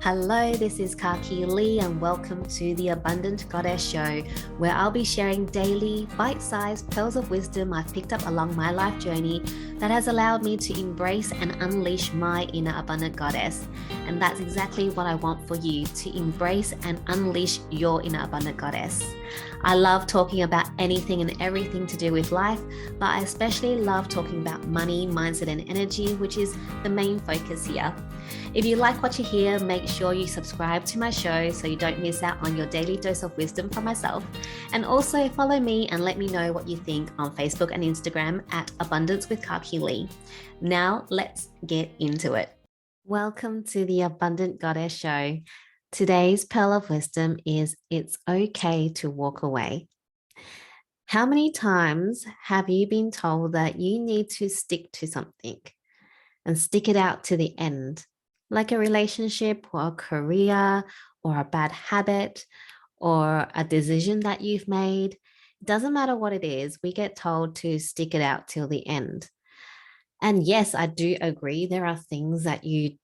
Hello, this is Kaki Lee, and welcome to the Abundant Goddess Show, where I'll be sharing daily, bite sized pearls of wisdom I've picked up along my life journey that has allowed me to embrace and unleash my inner abundant goddess. And that's exactly what I want for you, to embrace and unleash your inner abundant goddess. I love talking about anything and everything to do with life, but I especially love talking about money, mindset, and energy, which is the main focus here. If you like what you hear, make sure you subscribe to my show so you don't miss out on your daily dose of wisdom from myself. And also follow me and let me know what you think on Facebook and Instagram at Abundance with Kaki Lee. Now let's get into it. Welcome to the Abundant Goddess Show. Today's pearl of wisdom is it's okay to walk away. How many times have you been told that you need to stick to something and stick it out to the end? Like a relationship or a career or a bad habit or a decision that you've made. It doesn't matter what it is, we get told to stick it out till the end. And yes, I do agree. There are things that you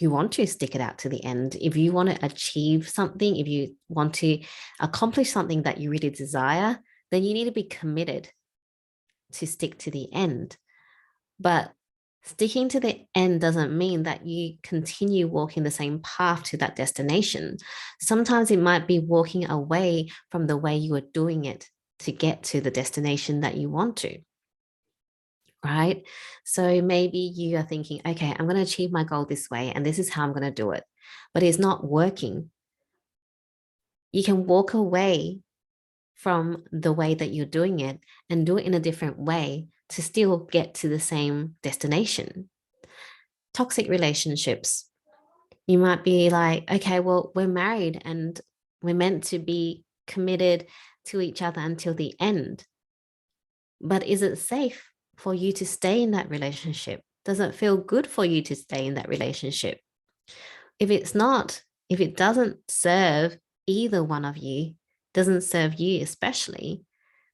want to stick it out to the end. If you want to achieve something, if you want to accomplish something that you really desire, then you need to be committed to stick to the end. But sticking to the end doesn't mean that you continue walking the same path to that destination. Sometimes it might be walking away from the way you are doing it to get to the destination that you want to. Right? So maybe you are thinking, okay, I'm going to achieve my goal this way, and this is how I'm going to do it, but it's not working. You can walk away from the way that you're doing it and do it in a different way to still get to the same destination. Toxic relationships. You might be like, okay, well, we're married and we're meant to be committed to each other until the end. But is it safe for you to stay in that relationship? Does it feel good for you to stay in that relationship? If it's not, if it doesn't serve either one of you, doesn't serve you especially,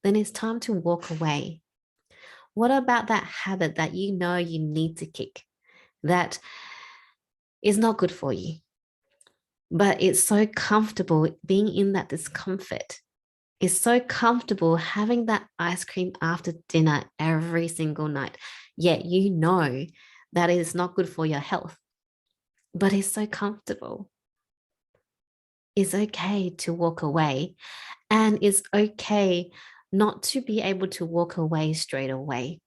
then it's time to walk away. What about that habit that you know you need to kick that is not good for you? But it's so comfortable being in that discomfort. It's so comfortable having that ice cream after dinner every single night. Yet you know that it's not good for your health, but it's so comfortable. It's okay to walk away, and it's okay not to be able to walk away straight away.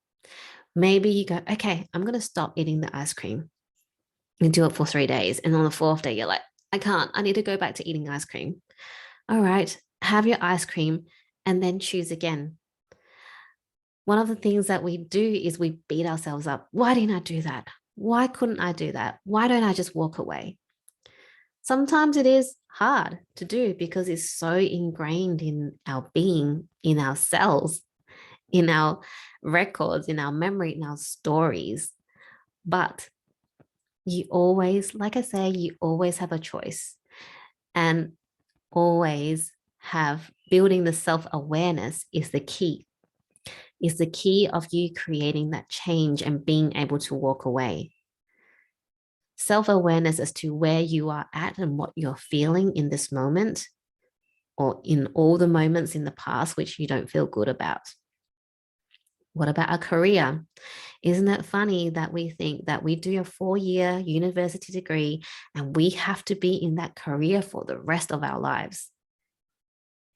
Maybe you go, okay, I'm going to stop eating the ice cream and do it for 3 days. And on the fourth day, you're like, I can't, I need to go back to eating ice cream. All right, have your ice cream and then choose again. One of the things that we do is we beat ourselves up. Why didn't I do that? Why couldn't I do that? Why don't I just walk away? Sometimes it is hard to do because it's so ingrained in our being, in our cells, in our records, in our memory, in our stories. But you always, like I say, you always have a choice, and always have building the self-awareness is the key. Is the key of you creating that change and being able to walk away. Self-awareness as to where you are at and what you're feeling in this moment, or in all the moments in the past which you don't feel good about. What about a career? Isn't it funny that we think that we do a 4-year university degree and we have to be in that career for the rest of our lives?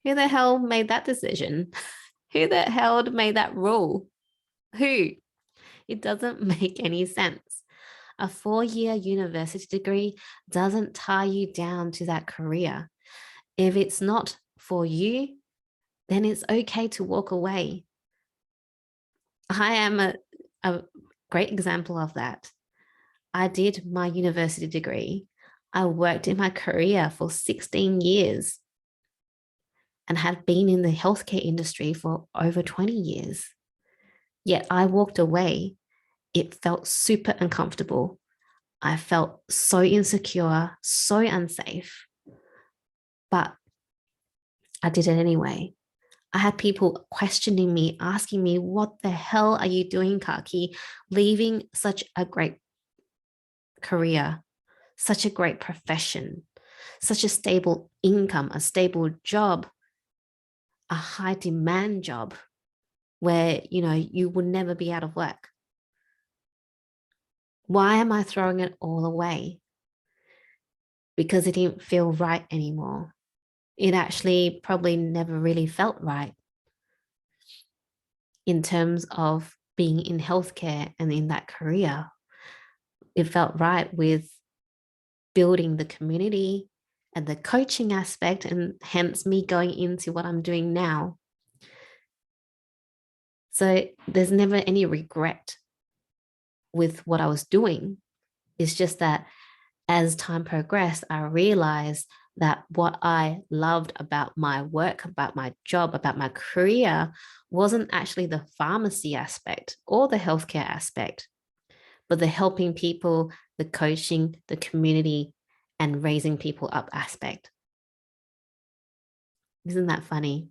Who the hell made that decision? Who the hell made that rule? Who? It doesn't make any sense. A 4-year university degree doesn't tie you down to that career. If it's not for you, then it's okay to walk away. I am a great example of that. I did my university degree. I worked in my career for 16 years and had been in the healthcare industry for over 20 years. Yet I walked away. It felt super uncomfortable. I felt so insecure, so unsafe. But I did it anyway. I had people questioning me, asking me, what the hell are you doing, Kaki? Leaving such a great career, such a great profession, such a stable income, a stable job, a high demand job where, you will never be out of work. Why am I throwing it all away? Because it didn't feel right anymore. It actually probably never really felt right in terms of being in healthcare and in that career. It felt right with building the community and the coaching aspect, and hence me going into what I'm doing now. So there's never any regret with what I was doing. It's just that as time progressed, I realized that what I loved about my work, about my job, about my career wasn't actually the pharmacy aspect or the healthcare aspect, but the helping people, the coaching, the community, and raising people up aspect. Isn't that funny?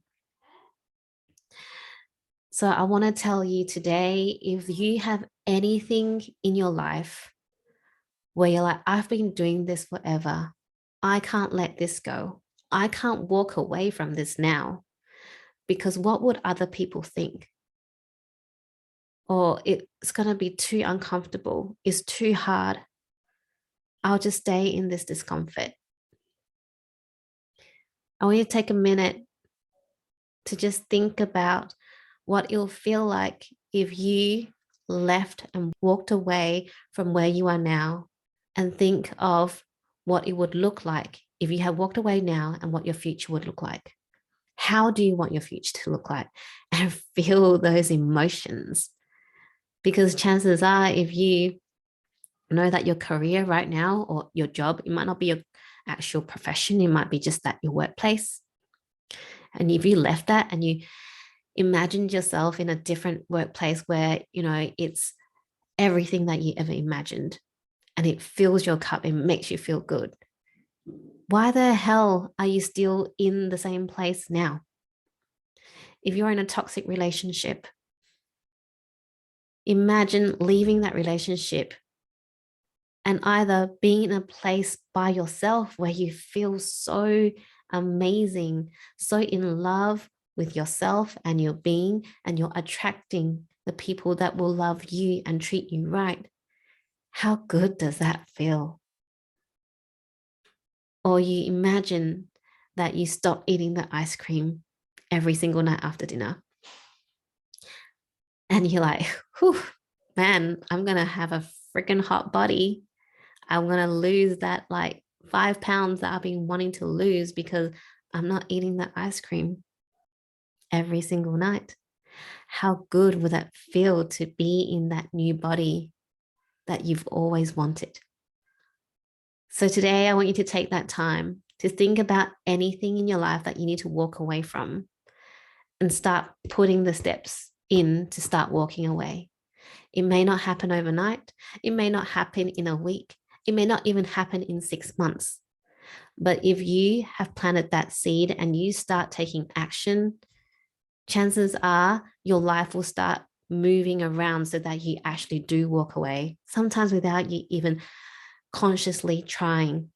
So I want to tell you today, if you have anything in your life where you're like, I've been doing this forever, I can't let this go. I can't walk away from this now, because what would other people think? Or it's going to be too uncomfortable. It's too hard. I'll just stay in this discomfort. I want you to take a minute to just think about what it'll feel like if you left and walked away from where you are now, and think of what it would look like if you had walked away now and what your future would look like. How do you want your future to look like? And feel those emotions. Because chances are, if you know that your career right now or your job, it might not be your actual profession, it might be just that your workplace. And if you left that and you imagined yourself in a different workplace where, it's everything that you ever imagined and it fills your cup, it makes you feel good, why the hell are you still in the same place now? If you're in a toxic relationship, imagine leaving that relationship and either being in a place by yourself where you feel so amazing, so in love with yourself and your being, and you're attracting the people that will love you and treat you right. How good does that feel? Or you imagine that you stop eating the ice cream every single night after dinner. And you're like, whew, man, I'm going to have a freaking hot body. I'm going to lose that 5 pounds that I've been wanting to lose because I'm not eating that ice cream every single night. How good would that feel to be in that new body that you've always wanted? So today I want you to take that time to think about anything in your life that you need to walk away from and start putting the steps in to start walking away. It may not happen overnight. It may not happen in a week. It may not even happen in 6 months. But if you have planted that seed and you start taking action, chances are your life will start moving around so that you actually do walk away, sometimes without you even consciously trying,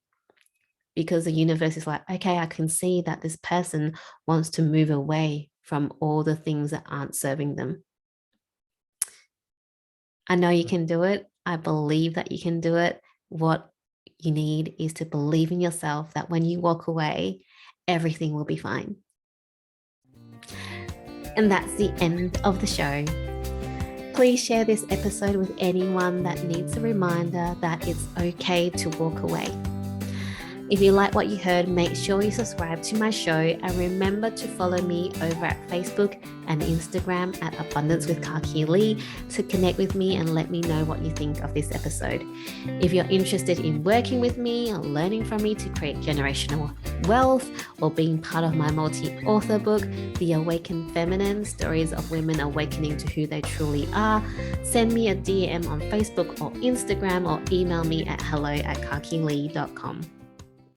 because the universe is like, okay, I can see that this person wants to move away from all the things that aren't serving them. I know you can do it. I believe that you can do it. What you need is to believe in yourself that when you walk away, everything will be fine. And that's the end of the show. Please share this episode with anyone that needs a reminder that it's okay to walk away. If you like what you heard, make sure you subscribe to my show and remember to follow me over at Facebook and Instagram at Abundance with Kaki Lee to connect with me and let me know what you think of this episode. If you're interested in working with me or learning from me to create generational wealth, or being part of my multi-author book, The Awakened Feminine, Stories of Women Awakening to Who They Truly Are, send me a DM on Facebook or Instagram, or email me at hello@kakilee.com.